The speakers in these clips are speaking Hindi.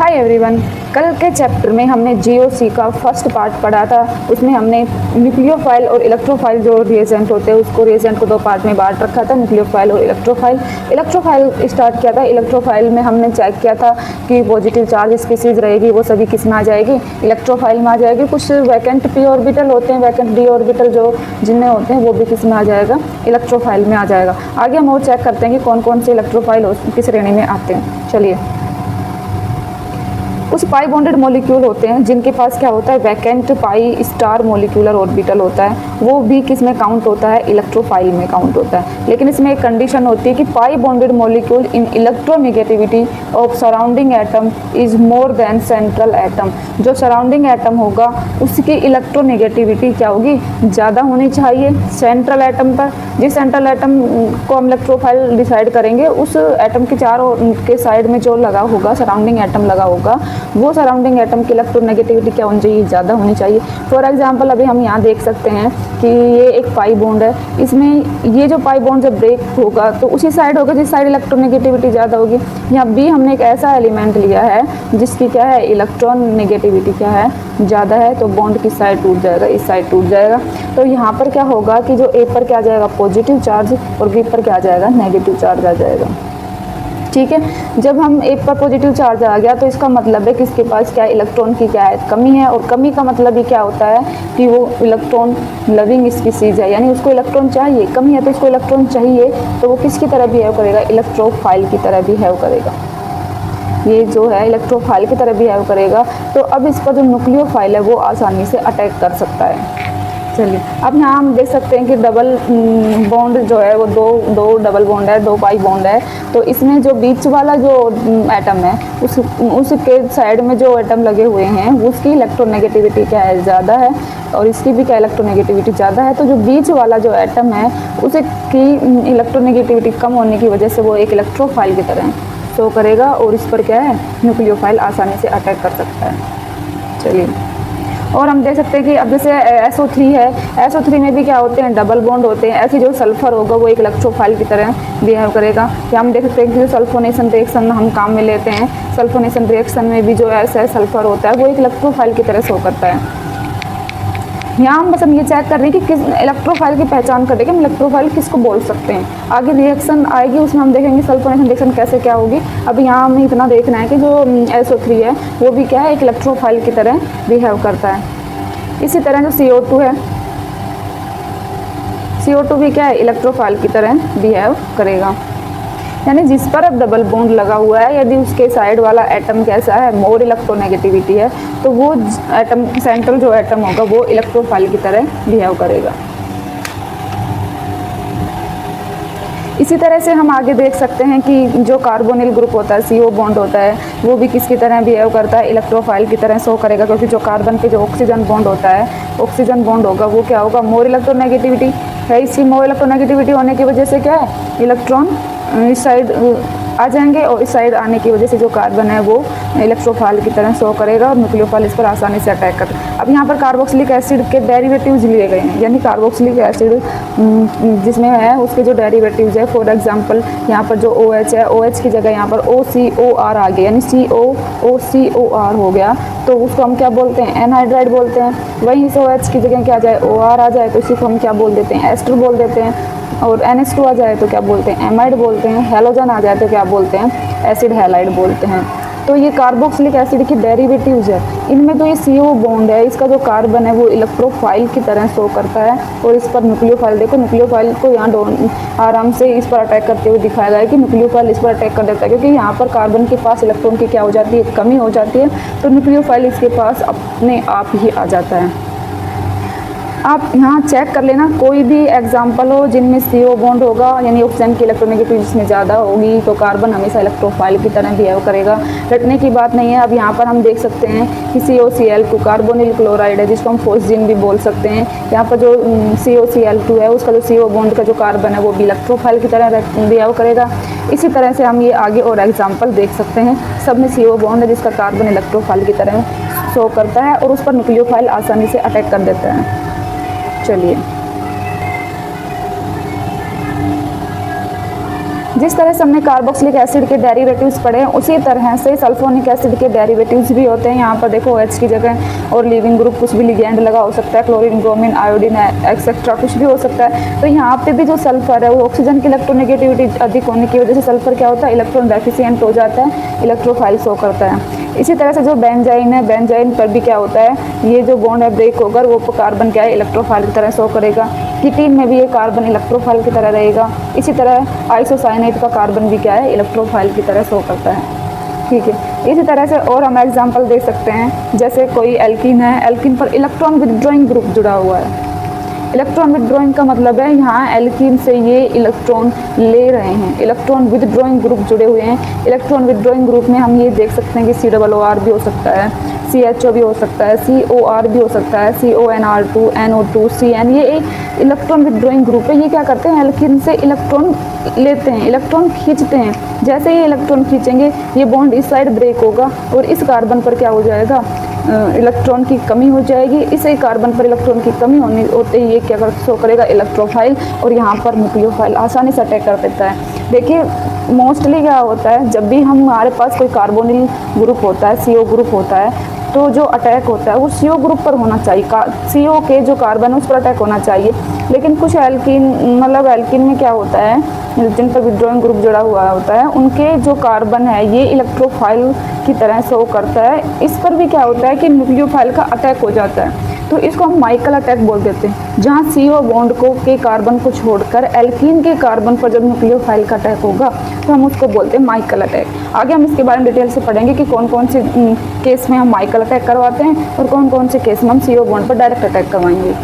Hi everyone. कल के चैप्टर में हमने जीओसी का फर्स्ट पार्ट पढ़ा था। उसमें हमने न्यूक्लियोफाइल और इलेक्ट्रोफाइल जो रिएजेंट होते हैं उसको रिएजेंट को दो पार्ट में बांट रखा था, न्यूक्लियोफाइल और इलेक्ट्रोफाइल। इलेक्ट्रोफाइल स्टार्ट किया था। इलेक्ट्रोफाइल में हमने चेक किया था कि पॉजिटिव चार्ज स्पीसीज रहेगी वो सभी किस में आ जाएगी, इलेक्ट्रोफाइल में आ जाएगी। कुछ वैकेंट पी ऑर्बिटल होते हैं, वैकेंट डी ऑर्बिटल जो जिनमें होते हैं वो भी किस में आ जाएगा, इलेक्ट्रोफाइल में आ जाएगा। आगे हम और चेक करते हैं कि कौन कौन से इलेक्ट्रोफाइल किस श्रेणी में आते हैं। चलिए, कुछ पाई बॉन्डेड मॉलिक्यूल होते हैं जिनके पास क्या होता है, vacant pi star molecular orbital होता है, वो भी किस में काउंट होता है, इलेक्ट्रोफाइल में काउंट होता है। लेकिन इसमें एक कंडीशन होती है कि पाई bonded molecule in electronegativity of surrounding atom is more than central atom. जो सराउंडिंग एटम होगा उसकी इलेक्ट्रोनेगेटिविटी क्या होगी, ज़्यादा होनी चाहिए सेंट्रल एटम पर। जिस सेंट्रल एटम को हम इलेक्ट्रोफाइल डिसाइड करेंगे उस एटम के चारों के साइड में जो लगा होगा, सराउंडिंग एटम लगा होगा, वो सराउंडिंग एटम की इलेक्ट्रोनेगेटिविटी क्या होनी चाहिए, ज़्यादा होनी चाहिए। फॉर एग्जांपल अभी हम यहाँ देख सकते हैं कि ये एक पाई बॉन्ड है, इसमें ये जो पाई बॉन्ड जब ब्रेक होगा तो उसी साइड होगा जिस साइड इलेक्ट्रोनेगेटिविटी ज़्यादा होगी। यहाँ भी हमने एक ऐसा एलिमेंट लिया है जिसकी क्या है, इलेक्ट्रॉन नेगेटिविटी क्या है, ज़्यादा है, तो बॉन्ड किस साइड टूट जाएगा, इस साइड टूट जाएगा। तो यहाँ पर क्या होगा कि जो ए पर क्या आ जाएगा, पॉजिटिव चार्ज, और बी पर क्या आ जाएगा, नेगेटिव चार्ज आ जाएगा। ठीक है, जब हम ए पर पॉजिटिव चार्ज आ गया तो इसका मतलब है कि इसके पास क्या है, इलेक्ट्रॉन की क्या है, कमी है। और कमी का मतलब ही क्या होता है कि वो इलेक्ट्रॉन लविंग स्पीसीज है, यानी उसको इलेक्ट्रॉन चाहिए। कमी है तो इसको इलेक्ट्रॉन चाहिए, तो वो किसकी तरह बिहेव करेगा, इलेक्ट्रोफाइल की तरह बिहेव करेगा। ये जो है इलेक्ट्रोफाइल की तरह बिहेव करेगा। तो अब इस पर जो न्यूक्लियोफाइल है वो आसानी से अटैक कर सकता है। चलिए, अब यहाँ हम देख सकते हैं कि डबल बॉन्ड जो है वो दो डबल बॉन्ड है, दो पाई बॉन्ड है। तो इसमें जो बीच वाला जो एटम है उसके साइड में जो एटम लगे हुए हैं उसकी इलेक्ट्रोनेगेटिविटी क्या है, ज़्यादा है, और इसकी भी क्या इलेक्ट्रोनेगेटिविटी ज़्यादा है। तो जो बीच वाला जो एटम है उसे की इलेक्ट्रोनेगेटिविटी कम होने की वजह से वो एक इलेक्ट्रोफाइल की तरह शो करेगा और इस पर क्या है, न्यूक्लियोफाइल आसानी से अटैक कर सकता है। चलिए, और हम देख सकते हैं कि अब जैसे SO3 है, SO3 में भी क्या होते हैं, डबल बॉन्ड होते हैं। ऐसे जो सल्फर होगा वो एक इलेक्ट्रोफाइल की तरह बिहेव करेगा। या हम देख सकते हैं कि जो सल्फोनेशन रिएक्शन हम काम में लेते हैं, सल्फोनेशन रिएक्शन में भी जो ऐसा सल्फर होता है वो एक इलेक्ट्रोफाइल की तरह शो करता है। यहाँ हम बस हम ये चेक कर रहे हैं कि किस इलेक्ट्रोफाइल की पहचान करें कि हम इलेक्ट्रोफाइल किसको बोल सकते हैं। आगे रिएक्शन आएगी उसमें हम देखेंगे सल्फोनेशन रिएक्शन कैसे क्या होगी। अब यहाँ हमें इतना देखना है कि जो SO3 है वो भी क्या है, एक इलेक्ट्रोफाइल की तरह बिहेव करता है। इसी तरह जो CO2 है, CO2 भी क्या है, इलेक्ट्रोफाइल की तरह बिहेव करेगा। यानी जिस पर अब डबल बॉन्ड लगा हुआ है, यदि उसके साइड वाला एटम कैसा है, मोर इलेक्ट्रोनेगेटिविटी है, तो वो एटम सेंट्रल जो एटम होगा वो इलेक्ट्रोफाइल की तरह बिहेव करेगा। इसी तरह से हम आगे देख सकते हैं कि जो कार्बोनिल ग्रुप होता है, CO बॉन्ड होता है, वो भी किसकी तरह बिहेव करता है, इलेक्ट्रोफाइल की तरह शो करेगा। क्योंकि जो कार्बन पे जो ऑक्सीजन बॉन्ड होता है, ऑक्सीजन बॉन्ड होगा वो क्या होगा, मोर इलेक्ट्रोनेगेटिविटी है। इसी मोर इलेक्ट्रोनेगेटिविटी होने की वजह से क्या है, इलेक्ट्रॉन इस साइड आ जाएंगे और इस साइड आने की वजह से जो कार्बन है वो इलेक्ट्रोफाइल की तरह शो करेगा और न्यूक्लियोफाइल इस पर आसानी से अटैक करता है। अब यहाँ पर कार्बोक्सिलिक एसिड के डेरिवेटिव्स लिए गए हैं, यानी कार्बोक्सिलिक एसिड जिसमें है उसके जो डेरिवेटिव्स है, फॉर एग्जांपल यहाँ पर जो OH है, OH की जगह यहाँ पर OCOR आ गया, यानी COCOR हो गया, तो उसको हम क्या बोलते हैं, एनहाइड्राइड बोलते हैं। वहीं से OH की जगह क्या आ जाए, OR आ जाए तो इसी को हम क्या बोल देते हैं, एस्टर बोल देते हैं। और NH2 आ जाए तो क्या बोलते हैं, एमाइड बोलते हैं। हेलोजन आ जाए तो क्या बोलते हैं, एसिड हैलाइड बोलते हैं। तो ये कार्बोक्सिलिक एसिड की डेरिवेटिव्स है। इनमें तो ये CO बॉन्ड है, इसका जो कार्बन है वो इलेक्ट्रोफाइल की तरह शो करता है और इस पर न्यूक्लियोफाइल, देखो न्यूक्लियोफाइल को यहाँ आराम से इस पर अटैक करते हुए दिखाया गया है कि न्यूक्लियोफाइल इस पर अटैक कर देता है। क्योंकि यहाँ पर कार्बन के पास इलेक्ट्रॉन की क्या हो जाती है, कमी हो जाती है, तो न्यूक्लियोफाइल इसके पास अपने आप ही आ जाता है। आप यहाँ चेक कर लेना, कोई भी एग्जाम्पल हो जिनमें CO बॉन्ड होगा, यानी ऑक्सीजन की इलेक्ट्रोनेगेटिविटी जिसमें ज़्यादा होगी, तो कार्बन हमेशा इलेक्ट्रोफाइल की तरह बिहेव करेगा। रटने की बात नहीं है। अब यहाँ पर हम देख सकते हैं कि COCl2 कार्बोनिल क्लोराइड है, जिसको हम फोस्जीन भी बोल सकते हैं। यहाँ पर जो COCl2 है उसका जो CO बॉन्ड का जो कार्बन है वो भी इलेक्ट्रोफाइल की तरह बिहेव करेगा। इसी तरह से हम ये आगे और एग्जाम्पल देख सकते हैं। सब में CO बॉन्ड है जिसका कार्बन इलेक्ट्रोफाइल की तरह शो करता है और उस पर न्यूक्लियोफाइल आसानी से अटैक कर देता है। चलिए, जिस तरह से हमने कार्बोक्सिलिक एसिड के डेरिवेटिव्स पढ़े हैं, उसी तरह से सल्फोनिक एसिड के डेरिवेटिव्स भी होते हैं। यहाँ पर देखो OH की जगह और लिविंग ग्रुप कुछ भी लिगेंड लगा हो सकता है, क्लोरीन, ब्रोमीन, आयोडीन एक्सेट्रा कुछ भी हो सकता है। तो यहाँ पे भी जो सल्फर है वो ऑक्सीजन की इलेक्ट्रोनेगेटिविटी अधिक होने की वजह से सल्फर क्या होता है, इलेक्ट्रॉन डेफिशिएंट हो जाता है, इलेक्ट्रोफाइल शो करता है। इसी तरह से जो बेंजाइन है, बेंजाइन पर भी क्या होता है, ये जो बॉन्ड है ब्रेक होकर वो कार्बन क्या है, इलेक्ट्रोफाइल की तरह शो करेगा। कीटीन में भी ये कार्बन इलेक्ट्रोफाइल की तरह रहेगा। इसी तरह आइसोसाइनेट का कार्बन भी क्या है, इलेक्ट्रोफाइल की तरह शो करता है। ठीक है, इसी तरह से और हम एग्जांपल देख सकते हैं, जैसे कोई एल्कीन है, एल्कीन पर इलेक्ट्रॉन विथड्रॉइंग ग्रुप जुड़ा हुआ है। इलेक्ट्रॉन विथड्रॉइंग का मतलब है यहाँ एल्कीन से ये इलेक्ट्रॉन ले रहे हैं, इलेक्ट्रॉन विथड्रॉइंग ग्रुप जुड़े हुए हैं। इलेक्ट्रॉन विथड्रॉइंग ग्रुप में हम ये देख सकते हैं कि COOR भी हो सकता है, CHO भी हो सकता है, COR भी हो सकता है, CONR2, NO2, CN, ये एक इलेक्ट्रॉन विथड्रॉइंग ग्रुप है। ये क्या करते हैं, एल्कीन से इलेक्ट्रॉन लेते हैं, इलेक्ट्रॉन खींचते हैं। जैसे ये इलेक्ट्रॉन खींचेंगे ये बॉन्ड इस साइड ब्रेक होगा और इस कार्बन पर क्या हो जाएगा, इलेक्ट्रॉन की कमी हो जाएगी। इसे कार्बन पर इलेक्ट्रॉन की कमी होते ही ये क्या कर शो करेगा, इलेक्ट्रोफाइल, और यहाँ पर न्यूक्लियोफाइल आसानी से अटैक कर देता है। देखिए मोस्टली क्या होता है, जब भी हमारे पास कोई कार्बोनिल ग्रुप होता है, CO ग्रुप होता है, तो जो अटैक होता है वो CO ग्रुप पर होना चाहिए, CO के जो कार्बन है उस पर अटैक होना चाहिए। लेकिन कुछ एल्कीन, मतलब एल्कीन में क्या होता है, जिन पर विथड्रॉइंग ग्रुप जुड़ा हुआ होता है, उनके जो कार्बन है ये इलेक्ट्रोफाइल की तरह शो करता है। इस पर भी क्या होता है कि न्यूक्लियोफाइल का अटैक हो जाता है, तो इसको हम माइकल अटैक बोल देते हैं। जहाँ CO बॉन्ड को के कार्बन को छोड़कर एल्कीन के कार्बन पर जब न्यूक्लियोफाइल का अटैक होगा तो हम उसको बोलते हैं माइकल अटैक। आगे हम इसके बारे में डिटेल से पढ़ेंगे कि कौन कौन से केस में हम माइकल अटैक करवाते हैं और कौन कौन से केस में हम CO बॉन्ड पर डायरेक्ट अटैक करवाएंगे।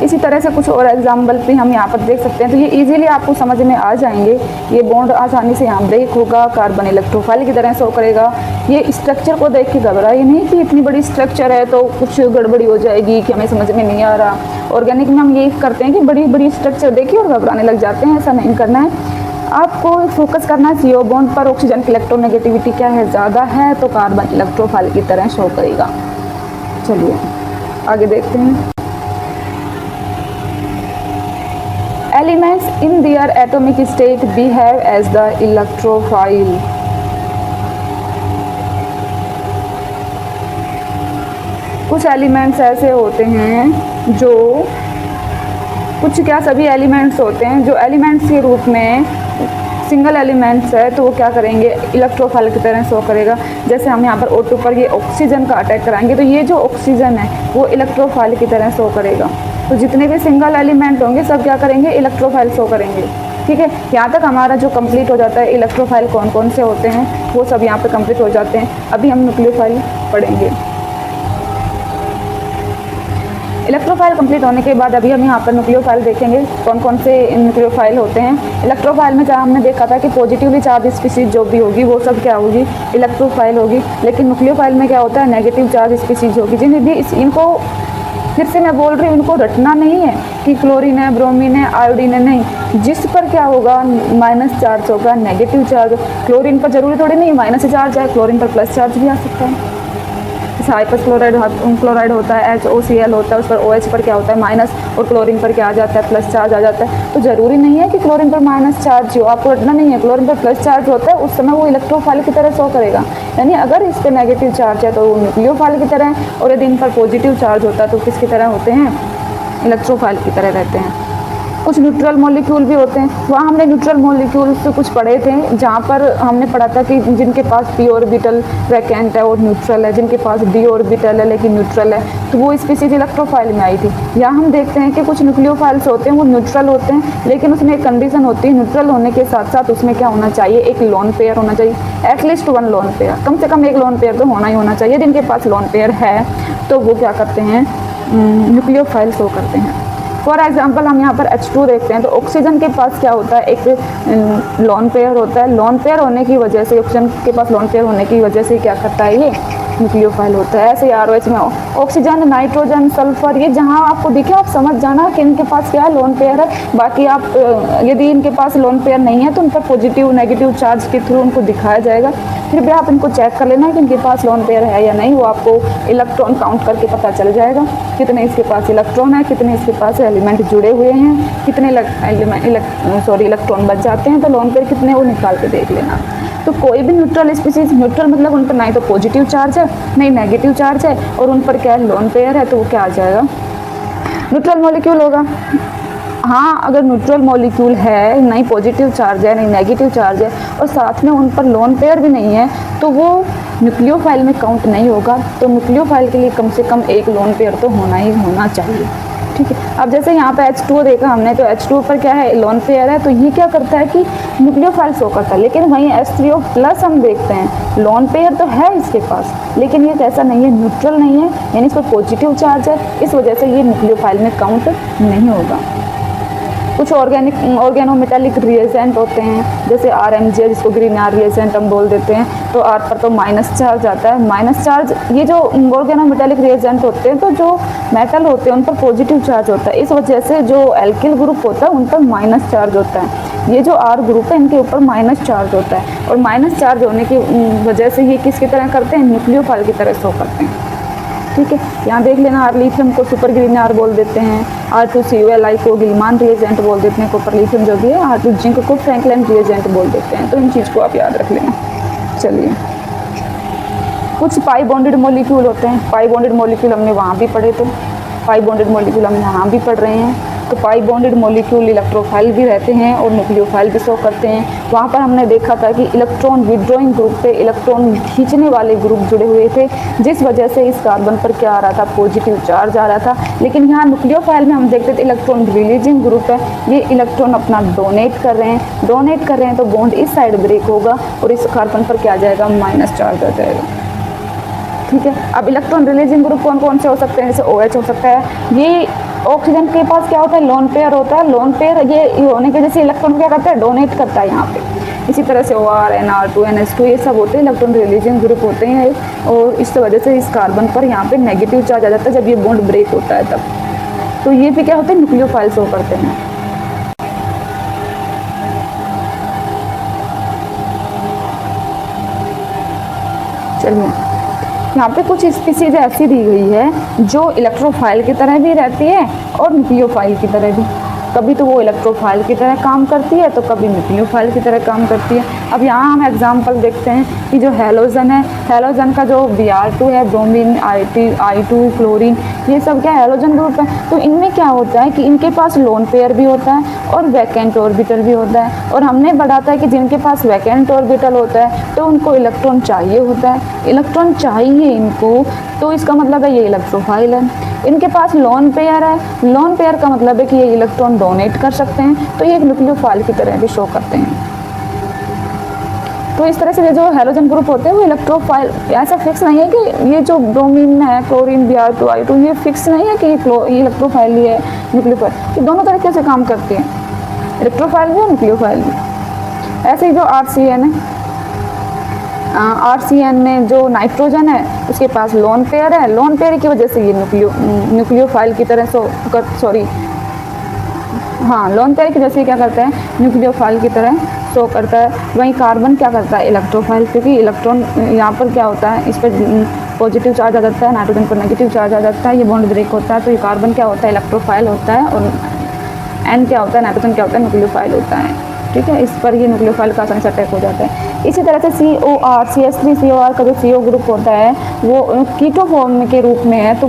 इसी तरह से कुछ और एग्जाम्पल भी हम यहाँ पर देख सकते हैं, तो ये इजीली आपको समझ में आ जाएंगे। ये बॉन्ड आसानी से यहाँ ब्रेक होगा, कार्बन इलेक्ट्रोफाइल की तरह शो करेगा। ये स्ट्रक्चर को देख के घबराइए नहीं कि इतनी बड़ी स्ट्रक्चर है तो कुछ गड़बड़ी हो जाएगी कि हमें समझ में नहीं आ रहा। ऑर्गेनिक में हम ये करते हैं कि बड़ी बड़ी स्ट्रक्चर देखिए और घबराने लग जाते हैं, ऐसा नहीं करना है। आपको फोकस करना है CO बॉन्ड पर, ऑक्सीजन की इलेक्ट्रोनेगेटिविटी क्या है, ज़्यादा है तो कार्बन इलेक्ट्रोफाइल की तरह शो करेगा। चलिए आगे देखते हैं। Elements in their atomic state behave as the electrophile. कुछ एलिमेंट्स ऐसे होते हैं जो कुछ क्या सभी एलिमेंट्स होते हैं जो एलिमेंट्स के रूप में सिंगल एलिमेंट्स है तो वो क्या करेंगे, इलेक्ट्रोफाइल की तरह शो करेगा। जैसे हम यहाँ पर O2 पर ये ऑक्सीजन का अटैक कराएंगे तो ये जो ऑक्सीजन है वो इलेक्ट्रोफाइल की तरह शो करेगा। तो जितने भी सिंगल एलिमेंट होंगे सब क्या करेंगे, इलेक्ट्रोफाइल शो करेंगे। ठीक है, यहाँ तक हमारा जो कंप्लीट हो जाता है, इलेक्ट्रोफाइल कौन कौन से होते हैं वो सब यहाँ पे कंप्लीट हो जाते हैं। अभी हम न्यूक्लियोफाइल पढ़ेंगे। इलेक्ट्रोफाइल कंप्लीट होने के बाद अभी हम यहाँ पर न्यूक्लियोफाइल देखेंगे कौन कौन से न्यूक्लियोफाइल होते हैं। इलेक्ट्रोफाइल में जहाँ हमने देखा था कि पॉजिटिवली चार्ज स्पीसीज जो भी होगी वो सब क्या होगी, इलेक्ट्रोफाइल होगी। लेकिन न्यूक्लियोफाइल में क्या होता है, नेगेटिव चार्ज स्पीसीज होगी। जिन्हें भी इनको फिर से मैं बोल रही हूँ, इनको रटना नहीं है कि क्लोरीन है, ब्रोमीन है, आयोडीन है, नहीं। जिस पर क्या होगा, माइनस चार्ज होगा, नेगेटिव चार्ज। क्लोरीन पर जरूरी थोड़ी नहीं माइनस चार्ज है, क्लोरीन पर प्लस चार्ज भी आ सकता है। जैसे हाइपस क्लोराइड होता है, HOCl होता है, उस पर OH पर क्या होता है माइनस, और क्लोरीन पर क्या आ जाता है, प्लस चार्ज आ जाता है। तो जरूरी नहीं है कि क्लोरीन पर माइनस चार्ज हो, आपको रटना नहीं है। क्लोरीन पर प्लस चार्ज होता है, उस समय वो इलेक्ट्रोफाइल की तरह शो करेगा। यानी अगर इस पर नेगेटिव चार्ज है तो वो न्यूक्लियोफाइल की तरह, और यदि इन पर पॉजिटिव चार्ज होता है तो किसकी तरह होते हैं, इलेक्ट्रोफाइल की तरह रहते हैं। कुछ न्यूट्रल मॉलिक्यूल भी होते हैं, वहाँ हमने न्यूट्रल मॉलिक्यूल से कुछ पढ़े थे, जहाँ पर हमने पढ़ा था कि जिनके पास p ऑर्बिटल वैकेंट है और न्यूट्रल है, जिनके पास d ऑर्बिटल है लेकिन न्यूट्रल है, तो वो स्पीसीज इलेक्ट्रोफाइल में आई थी। यहाँ हम देखते हैं कि कुछ न्यूक्लियोफाइल्स होते हैं वो न्यूट्रल होते हैं, लेकिन उसमें एक कंडीशन होती है, न्यूट्रल होने के साथ साथ उसमें क्या होना चाहिए, एक लोन पेयर होना चाहिए, एटलीस्ट 1 लोन पेयर, कम से कम एक लोन पेयर तो होना ही होना चाहिए। जिनके पास लोन पेयर है तो वो क्या करते हैं, न्यूक्लियोफाइल शो करते हैं। फॉर एग्जाम्पल हम यहाँ पर H2 देखते हैं तो ऑक्सीजन के पास क्या होता है, एक लोन पेयर होता है। लोन पेयर होने की वजह से, ऑक्सीजन के पास लोन पेयर होने की वजह से क्या करता है, ये न्यूक्लियोफाइल होता है। ऐसे ROH में ऑक्सीजन, नाइट्रोजन, सल्फर, ये जहाँ आपको दिखे आप समझ जाना कि इनके पास क्या है, लोन पेयर है। बाकी आप यदि इनके पास लोन पेयर नहीं है तो उन पर पॉजिटिव नेगेटिव चार्ज के थ्रू उनको दिखाया जाएगा। फिर भी आप इनको चेक कर लेना कि इनके पास लोन पेयर है या नहीं, वो आपको इलेक्ट्रॉन काउंट करके पता चल जाएगा कितने इसके पास इलेक्ट्रॉन है, कितने इसके पास एलिमेंट जुड़े हुए हैं, कितने इलेक्ट्रॉन बच जाते हैं, तो लोन पेयर कितने वो निकाल के देख लेना। तो कोई भी न्यूट्रल स्पीसीज, न्यूट्रल मतलब उन पर ना ही तो पॉजिटिव चार्ज है नहीं नेगेटिव चार्ज है, और उन पर क्या है लोन पेयर है, तो वो क्या आ जाएगा न्यूट्रल मॉलिक्यूल होगा। हाँ, अगर न्यूट्रल मॉलिक्यूल है, नहीं पॉजिटिव चार्ज है नहीं नेगेटिव चार्ज है, और साथ में उन पर लोन पेयर भी नहीं है, तो वो न्यूक्लियोफाइल में काउंट नहीं होगा। तो न्यूक्लियोफाइल के लिए कम से कम एक लोन पेयर तो होना ही होना चाहिए, ठीक है। अब जैसे यहाँ पे H2O देखा हमने, तो H2O पर क्या है लोन पेयर है, तो ये क्या करता है कि न्यूक्लियोफाइल शो करता है। लेकिन वहीं H3O प्लस हम देखते हैं लोन पेयर तो है इसके पास, लेकिन ये कैसा नहीं है, न्यूट्रल नहीं है, यानी इस पर पॉजिटिव चार्ज है, इस वजह से ये न्यूक्लियोफाइल में काउंट नहीं होगा। कुछ ऑर्गेनोमेटेलिक रिएजेंट होते हैं, जैसे RMG जिसको ग्रीनर रिएजेंट हम बोल देते हैं, तो R पर तो माइनस चार्ज आता है। माइनस चार्ज, ये जो ऑर्गेनोमेटेलिक रिएजेंट होते हैं, तो जो मेटल होते हैं उन पर पॉजिटिव चार्ज होता है, इस वजह से जो एल्किल ग्रुप होता है उन पर माइनस चार्ज होता है। ये जो R ग्रुप है इनके ऊपर माइनस चार्ज होता है, और माइनस चार्ज होने की वजह से ये किसकी तरह करते हैं, न्यूक्लियोफाइल की तरह शो करते हैं, ठीक है। यहाँ देख लेना, R लिथियम को सुपर ग्रीनर बोल देते हैं, R2CuLi को गिलमान रिएजेंट बोल देते हैं, कॉपर लिथियम जो भी है, R2 जिंक को फ्रैंकलिन रिएजेंट बोल देते हैं। तो इन चीज़ को आप याद रख लेना। चलिए, कुछ पाई बॉन्डेड मॉलिक्यूल होते हैं। पाई बॉन्डेड मॉलिक्यूल हमने वहाँ भी पढ़े थे, पाई बॉन्डेड मॉलिक्यूल हम यहाँ भी पढ़ रहे हैं। तो पाई बॉन्डेड मॉलिक्यूल इलेक्ट्रोफाइल भी रहते हैं और न्यूक्लियोफाइल भी शो करते हैं। वहाँ पर हमने देखा था कि इलेक्ट्रॉन विड्रॉइंग ग्रुप पे इलेक्ट्रॉन खींचने वाले ग्रुप जुड़े हुए थे, जिस वजह से इस कार्बन पर क्या आ रहा था, पॉजिटिव चार्ज आ रहा था। लेकिन यहाँ न्यूक्लियोफाइल में हम देखते थे इलेक्ट्रॉन रिलीजिंग ग्रुप है, ये इलेक्ट्रॉन अपना डोनेट कर रहे हैं, तो बॉन्ड इस साइड ब्रेक होगा और इस कार्बन पर क्या आ जाएगा, माइनस चार्ज आ जाएगा, ठीक है। अब इलेक्ट्रॉन रिलीजिंग ग्रुप कौन कौन से हो सकते हैं, जैसे OH हो सकता है। ये ऑक्सीजन के पास क्या होता है, लोन पेयर होता है। लोन पेयर ये होने की वजह से इलेक्ट्रॉन क्या करता है, डोनेट करता है यहाँ पे। इसी तरह से OR, NR2, NH2 ये सब होते हैं इलेक्ट्रॉन रिलीजिंग ग्रुप होते हैं, और इस वजह से इस कार्बन पर यहाँ पे नेगेटिव चार्ज आ जाता है जब ये बॉन्ड ब्रेक होता है तब। तो ये भी क्या होते हैं, न्यूक्लियोफाइल शो करते हैं। चलिए, यहाँ पे कुछ स्पीसीज ऐसी दी गई है जो इलेक्ट्रोफाइल की तरह भी रहती है और न्यूक्लियोफाइल की तरह भी। कभी तो वो इलेक्ट्रोफाइल की तरह काम करती है, तो कभी न्यूक्लियोफाइल की तरह काम करती है। अब यहाँ हम एग्जांपल देखते हैं कि जो हैलोजन है, हैलोजन का जो Br2 है, ब्रोमीन, I2, क्लोरीन, ये सब क्या हैलोजन ग्रुप है। तो इनमें क्या होता है कि इनके पास लोन पेयर भी होता है और वैकेंट ऑर्बिटल भी होता है। और हमने बढ़ा था कि जिनके पास वैकेंट ऑर्बिटल होता है तो उनको इलेक्ट्रॉन चाहिए होता है, इलेक्ट्रॉन चाहिए इनको, तो इसका मतलब है ये इलेक्ट्रोफाइल है। इनके पास लोन पेयर है, लोन पेयर का मतलब है कि ये इलेक्ट्रॉन डोनेट कर सकते हैं, तो ये एक न्यूक्लियोफाइल की तरह भी शो करते हैं। तो इस तरह से जो हैलोजन ग्रुप होते हैं वो इलेक्ट्रोफाइल, ऐसा फिक्स नहीं है कि ये जो ब्रोमीन है, क्लोरीन, Br2, I2, ये फिक्स नहीं है कि ये इलेक्ट्रोफाइल ही है न्यूक्लियोफाइल। ये दोनों तरीके से काम करते हैं, इलेक्ट्रोफाइल भी और न्यूक्लियोफाइल भी। ऐसे ही जो RCN है, RCN में जो नाइट्रोजन है उसके पास लोन पेयर है, लोन पेयर की वजह से ये न्यूक्लियोफाइल की तरह लोन पेयर की वजह से क्या करता है, न्यूक्लियोफाइल की तरह शो करता है। वहीं कार्बन क्या करता है, इलेक्ट्रोफाइल, क्योंकि इलेक्ट्रॉन यहाँ पर क्या होता है, इस पर पॉजिटिव चार्ज आ जाता है, नाइट्रोजन पर नेगेटिव चार्ज आ जाता है, ये बॉन्ड ब्रेक होता है, तो ये कार्बन क्या होता है, इलेक्ट्रोफाइल होता है, और N क्या होता है, नाइट्रोजन क्या होता है, न्यूक्लियोफाइल होता है, ठीक है। इस पर ये न्यूक्लियोफाइल का आसानी से अटैक हो जाता है। इसी तरह से COR, CH3COR का जो CO ग्रुप होता है वो कीटो फॉर्म के रूप में है, तो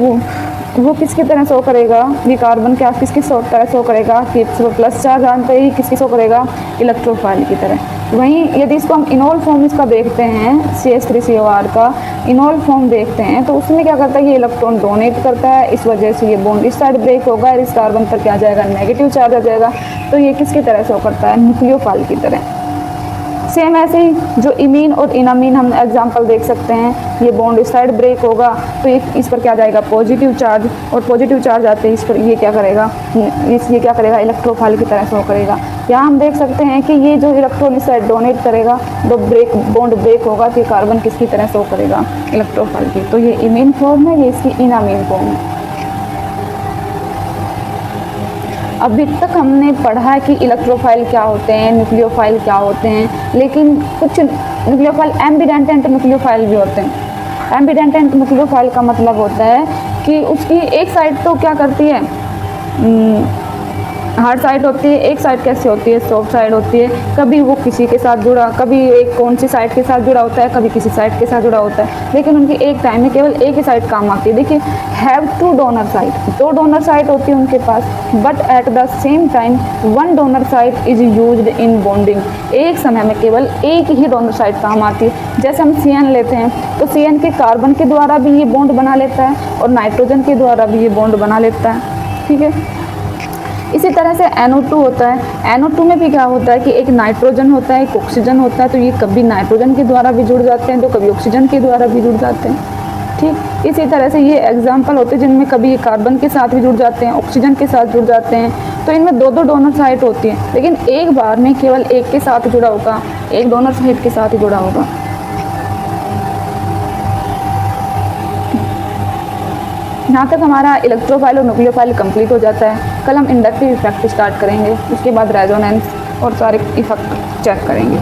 वो किसकी तरह शो करेगा, ये कार्बन क्या किसकी तरह शो करेगा, कि प्लस चार्ज आने पर ही किसकी शो करेगा, इलेक्ट्रोफाइल की तरह। वहीं यदि इसको हम इनोल फॉर्म इसका देखते हैं, CH3COR का इनोल फॉर्म देखते हैं, तो उसमें क्या करता है, ये इलेक्ट्रॉन डोनेट करता है, इस वजह से ये बॉन्ड इस साइड ब्रेक होगा और इस कार्बन पर क्या आ जाएगा, नेगेटिव चार्ज आ जाएगा, तो ये किसकी तरह शो करता है, न्यूक्लियोफाइल की तरह। सेम ऐसे ही जो इमीन और इनामीन हम एग्जांपल देख सकते हैं, ये बॉन्ड इस साइड ब्रेक होगा तो इस पर क्या जाएगा, पॉजिटिव चार्ज, और पॉजिटिव चार्ज आते हैं इस पर ये क्या करेगा, ये क्या करेगा, इलेक्ट्रोफाइल की तरह शो करेगा। यहाँ हम देख सकते हैं कि ये जो इलेक्ट्रॉन इस साइड डोनेट करेगा, तो बॉन्ड ब्रेक होगा, तो ये कार्बन किसकी तरह शो करेगा, इलेक्ट्रोफाइल की। तो ये इमीन फॉर्म है, ये इसकी इनामीन फॉर्म है। अभी तक हमने पढ़ा है कि इलेक्ट्रोफाइल क्या होते हैं, न्यूक्लियोफाइल क्या होते हैं, लेकिन कुछ न्यूक्लियोफाइल एम्बिडेंटेंट न्यूक्लियोफाइल भी होते हैं। एम्बिडेंटेंट न्यूक्लियोफाइल का मतलब होता है कि उसकी एक साइड तो क्या करती है, हार्ड साइड होती है, एक साइड कैसे होती है, सॉफ्ट साइड होती है। कभी वो किसी के साथ जुड़ा, कभी एक कौन सी साइड के साथ जुड़ा होता है, कभी किसी साइड के साथ जुड़ा होता है, लेकिन उनकी एक टाइम में केवल एक ही साइड काम आती है। देखिए, हैव टू डोनर साइड, दो डोनर साइड होती है उनके पास, but at the same time one donor side is used in bonding. एक समय में केवल एक ही डोनर साइड काम आती है। जैसे हम CN लेते हैं तो CN के कार्बन के द्वारा भी ये बॉन्ड बना लेता है और नाइट्रोजन के द्वारा भी ये बॉन्ड बना लेता है, ठीक है। इसी तरह से NO2 होता है। NO2 में भी क्या होता है कि एक नाइट्रोजन होता है, एक ऑक्सीजन होता है, तो ये कभी नाइट्रोजन के द्वारा भी जुड़ जाते हैं तो कभी ऑक्सीजन के द्वारा भी जुड़ जाते हैं, ठीक। इसी तरह से ये एग्जाम्पल होते हैं जिनमें कभी कार्बन के साथ भी जुड़ जाते हैं, ऑक्सीजन के साथ जुड़ जाते हैं, तो इनमें दो दो डोनर साइट होती है, लेकिन एक बार में केवल एक के साथ जुड़ा होगा, एक डोनर साइट के साथ ही जुड़ा होगा। यहाँ तक हमारा इलेक्ट्रोफाइल और न्यूक्लियोफाइल कंप्लीट हो जाता है। कल हम इंडक्टिव इफेक्ट स्टार्ट करेंगे, उसके बाद रेजोनेंस और सारे इफेक्ट चेक करेंगे।